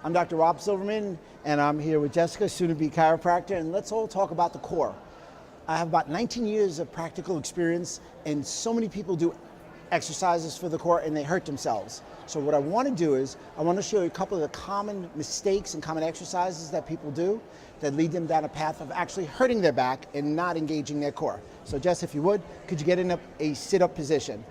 I'm Dr. Rob Silverman, and I'm here with Jessica, soon-to-be chiropractor, and let's all talk about the core. I have about 19 years of practical experience, and so many people do exercises for the core and they hurt themselves. So what I want to do is, I want to show you a couple of the common mistakes and common exercises that people do that lead them down a path of actually hurting their back and not engaging their core. So Jess, if you would, could you get in a sit-up position?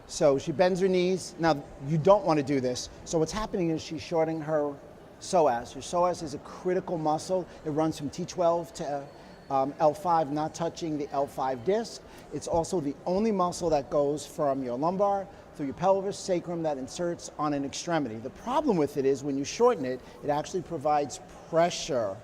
So she bends her knees. Now, you don't want to do this. So what's happening is she's shortening her psoas. Your psoas is a critical muscle. It runs from T12 to L5, not touching the L5 disc. It's also the only muscle that goes from your lumbar through your pelvis, sacrum, that inserts on an extremity. The problem with it is when you shorten it, it actually provides pressure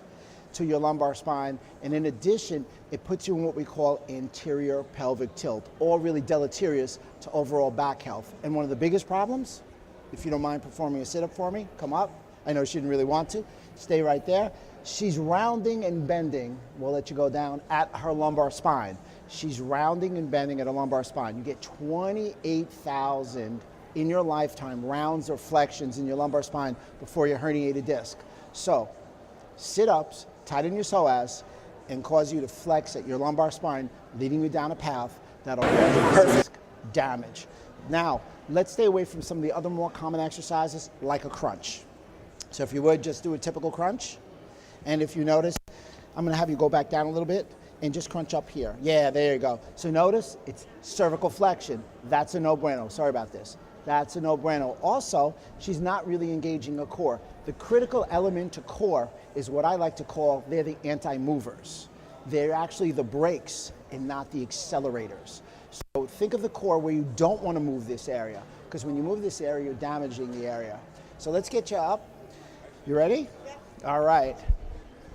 to your lumbar spine, and in addition, it puts you in what we call anterior pelvic tilt, all really deleterious to overall back health. And one of the biggest problems, if you don't mind performing a sit-up for me, come up. I know she didn't really want to. Stay right there. She's rounding and bending, we'll let you go down, at her lumbar spine. She's rounding and bending at her lumbar spine. You get 28,000 in your lifetime rounds or flexions in your lumbar spine before you herniate a disc. So, sit-ups tighten your psoas and cause you to flex at your lumbar spine, leading you down a path that'll cause perfect damage. Now, let's stay away from some of the other more common exercises, like a crunch. So if you would, just do a typical crunch. And if you notice, I'm gonna have you go back down a little bit and just crunch up here. Yeah, there you go. So notice, it's cervical flexion. That's a no-bueno. Sorry about this. That's a no-bueno. Also, she's not really engaging her core. The critical element to core is what I like to call, they're the anti-movers. They're actually the brakes and not the accelerators. So think of the core where you don't want to move this area, because when you move this area, you're damaging the area. So let's get you up. You ready? Yeah. All right.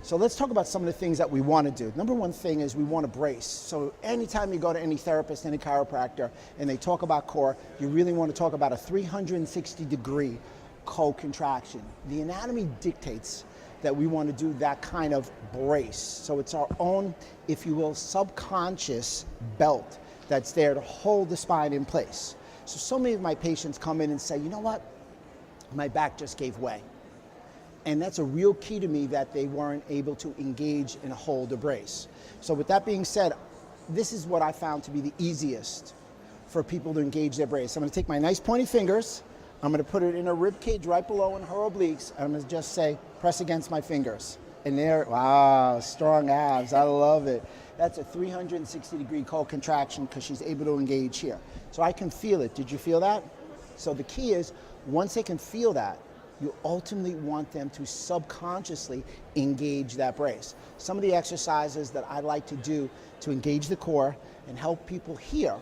So let's talk about some of the things that we want to do. Number one thing is we want to brace. So anytime you go to any therapist, any chiropractor, and they talk about core, you really want to talk about a 360-degree co-contraction. The anatomy dictates that we want to do that kind of brace. So it's our own, if you will, subconscious belt that's there to hold the spine in place. So many of my patients come in and say, you know what? My back just gave way. And that's a real key to me, that they weren't able to engage and hold a brace. So with that being said, this is what I found to be the easiest for people to engage their brace. I'm gonna take my nice pointy fingers, I'm gonna put it in her rib cage right below in her obliques, and I'm gonna just say, press against my fingers. And there, wow, strong abs, I love it. That's a 360-degree co-contraction because she's able to engage here. So I can feel it. Did you feel that? So the key is, once they can feel that, you ultimately want them to subconsciously engage that brace. Some of the exercises that I like to do to engage the core and help people heal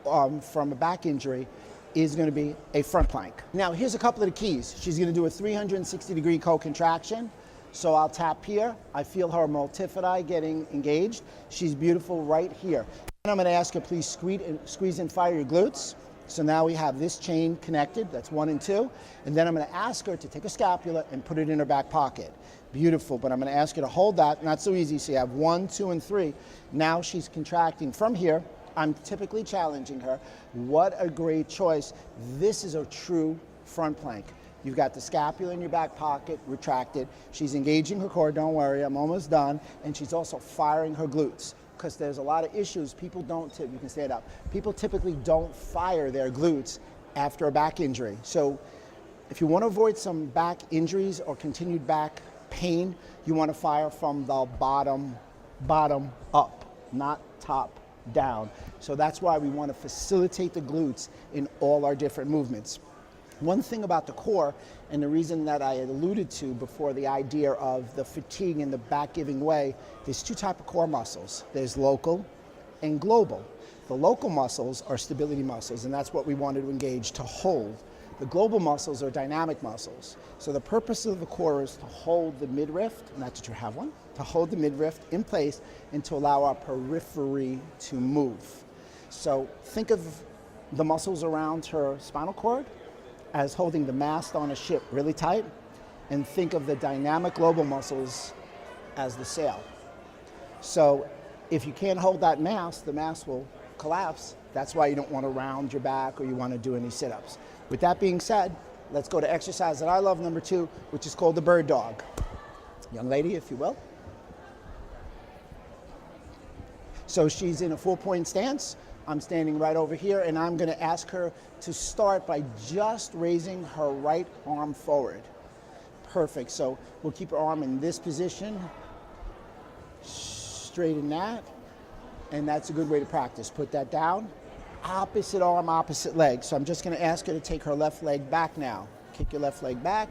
from a back injury is going to be a front plank. Now, here's a couple of the keys. She's going to do a 360-degree co-contraction. So I'll tap here. I feel her multifidi getting engaged. She's beautiful right here. And I'm going to ask her, please squeeze and fire your glutes. So now we have this chain connected, that's 1 and 2. And then I'm gonna ask her to take a scapula and put it in her back pocket. Beautiful, but I'm gonna ask her to hold that, not so easy. So you have 1, 2, and 3. Now she's contracting from here. I'm typically challenging her. What a great choice. This is a true front plank. You've got the scapula in your back pocket, retracted. She's engaging her core, don't worry, I'm almost done. And she's also firing her glutes, because there's a lot of issues. People don't, you can stand up. People typically don't fire their glutes after a back injury. So if you want to avoid some back injuries or continued back pain, you want to fire from the bottom up, not top down. So that's why we want to facilitate the glutes in all our different movements. One thing about the core, and the reason that I alluded to before, the idea of the fatigue and the back giving way, there's two types of core muscles. There's local and global. The local muscles are stability muscles, and that's what we wanted to engage, to hold. The global muscles are dynamic muscles. So the purpose of the core is to hold the midriff, not that you have one, to hold the midriff in place and to allow our periphery to move. So think of the muscles around her spinal cord as holding the mast on a ship really tight, and think of the dynamic global muscles as the sail. So if you can't hold that mast, the mast will collapse. That's why you don't want to round your back or you want to do any sit-ups. With that being said, let's go to exercise that I love, number 2, which is called the bird dog. Young lady, if you will. So she's in a 4-point stance. I'm standing right over here, and I'm going to ask her to start by just raising her right arm forward. Perfect. So we'll keep her arm in this position, straighten that, and that's a good way to practice. Put that down. Opposite arm, opposite leg. So I'm just going to ask her to take her left leg back now. Kick your left leg back.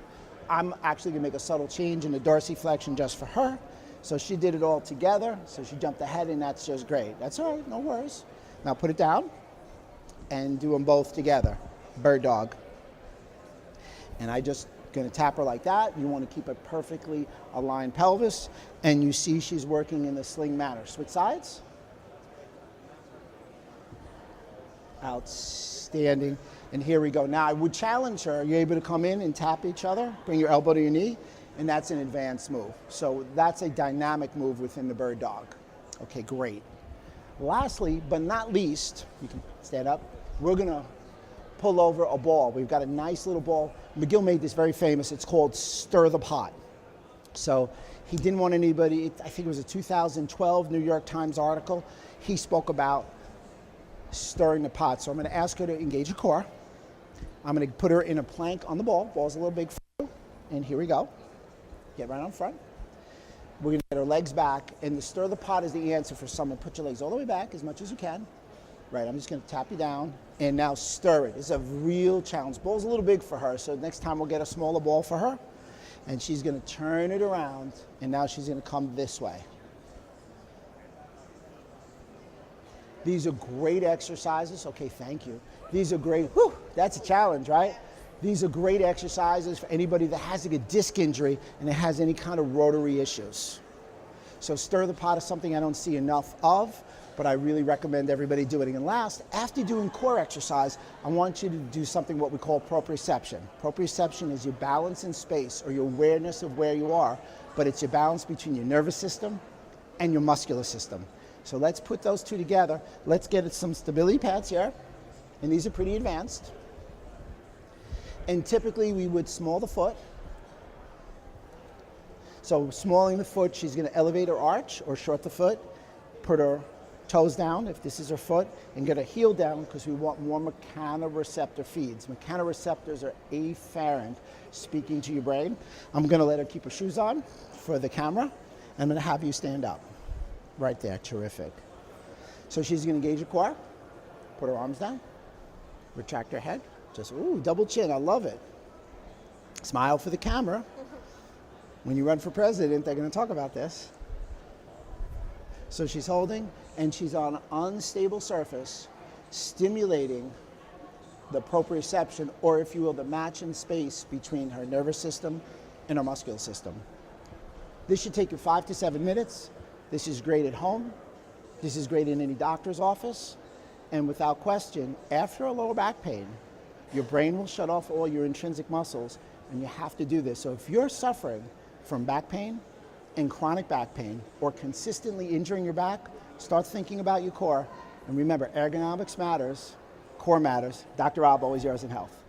I'm actually going to make a subtle change in the dorsiflexion just for her. So she did it all together. So she jumped ahead, and that's just great. That's all right, no worries. Now put it down and do them both together. Bird dog. And I just going to tap her like that. You want to keep a perfectly aligned pelvis. And you see she's working in the sling manner. Switch sides. Outstanding. And here we go. Now I would challenge her. You're able to come in and tap each other. Bring your elbow to your knee. And that's an advanced move. So that's a dynamic move within the bird dog. Okay, great. Lastly, but not least, you can stand up, we're going to pull over a ball. We've got a nice little ball. McGill made this very famous. It's called Stir the Pot. So he didn't want anybody, I think it was a 2012 New York Times article. He spoke about stirring the pot. So I'm going to ask her to engage her core. I'm going to put her in a plank on the ball. Ball's a little big for you. And here we go. Get right on front. We're going to get our legs back, and the stir the pot is the answer for someone. Put your legs all the way back as much as you can. Right, I'm just going to tap you down, and now stir it. It's a real challenge. Ball's a little big for her, so next time we'll get a smaller ball for her, and she's going to turn it around, and now she's going to come this way. These are great exercises. Okay, thank you. These are great. Whew, that's a challenge, right? These are great exercises for anybody that has like a disc injury and that has any kind of rotary issues. So stir the pot is something I don't see enough of, but I really recommend everybody do it. And last, after doing core exercise, I want you to do something what we call proprioception. Proprioception is your balance in space or your awareness of where you are, but it's your balance between your nervous system and your muscular system. So let's put those two together. Let's get some stability pads here, and these are pretty advanced. And typically we would small the foot. So smalling the foot, she's going to elevate her arch or short the foot, put her toes down if this is her foot, and get her heel down because we want more mechanoreceptor feeds. Mechanoreceptors are afferent, speaking to your brain. I'm going to let her keep her shoes on for the camera. I'm going to have you stand up. Right there, terrific. So she's going to engage her core, put her arms down, retract her head. Just, ooh, double chin, I love it. Smile for the camera. When you run for president, they're going to talk about this. So she's holding, and she's on an unstable surface, stimulating the proprioception, or if you will, the match in space between her nervous system and her muscular system. This should take you 5 to 7 minutes. This is great at home. This is great in any doctor's office. And without question, after a lower back pain, your brain will shut off all your intrinsic muscles, and you have to do this. So if you're suffering from back pain and chronic back pain, or consistently injuring your back, start thinking about your core. And remember, ergonomics matters, core matters. Dr. Rob, always yours in health.